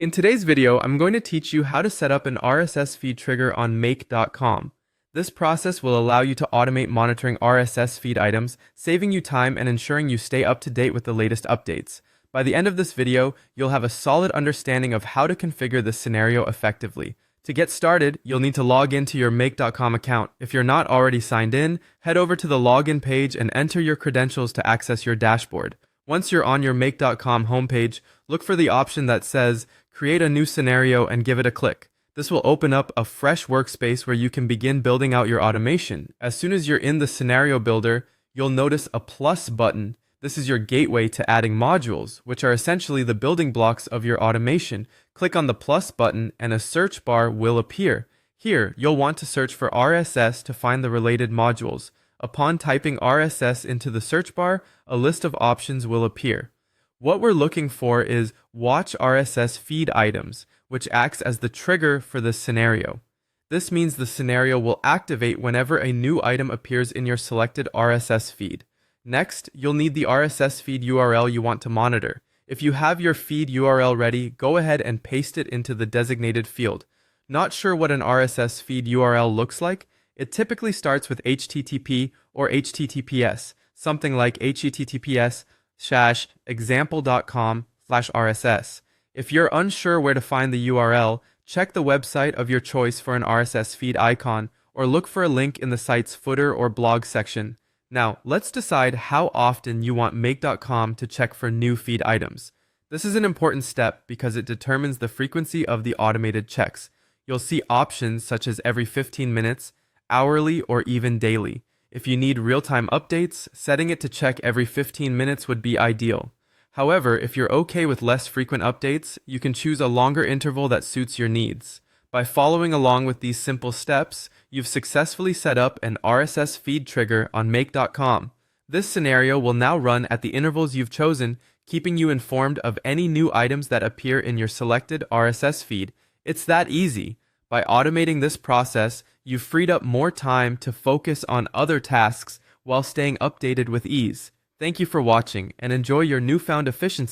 In today's video, I'm going to teach you how to set up an RSS feed trigger on make.com. This process will allow you to automate monitoring RSS feed items, saving you time and ensuring you stay up to date with the latest updates. By the end of this video, you'll have a solid understanding of how to configure this scenario effectively. To get started, you'll need to log into your make.com account. If you're not already signed in, head over to the login page and enter your credentials to access your dashboard. Once you're on your make.com homepage, look for the option that says Create a new scenario and give it a click. This will open up a fresh workspace where you can begin building out your automation. As soon as you're in the scenario builder, you'll notice a plus button. This is your gateway to adding modules, which are essentially the building blocks of your automation. Click on the plus button and a search bar will appear. Here, you'll want to search for RSS to find the related modules. Upon typing RSS into the search bar, a list of options will appear. What we're looking for is Watch RSS Feed Items, which acts as the trigger for this scenario. This means the scenario will activate whenever a new item appears in your selected RSS feed. Next, you'll need the RSS feed URL you want to monitor. If you have your feed URL ready, go ahead and paste it into the designated field. Not sure what an RSS feed URL looks like? It typically starts with HTTP or HTTPS, something like https:/example.com/RSS. If you're unsure where to find the URL, check the website of your choice for an RSS feed icon or look for a link in the site's footer or blog section. Now, let's decide how often you want make.com to check for new feed items. This is an important step because it determines the frequency of the automated checks. You'll see options such as every 15 minutes, hourly, or even daily. If you need real-time updates, setting it to check every 15 minutes would be ideal. However, if you're okay with less frequent updates, you can choose a longer interval that suits your needs. By following along with these simple steps, you've successfully set up an RSS feed trigger on make.com. This scenario will now run at the intervals you've chosen, keeping you informed of any new items that appear in your selected RSS feed. It's that easy. By automating this process, you've freed up more time to focus on other tasks while staying updated with ease. Thank you for watching and enjoy your newfound efficiency.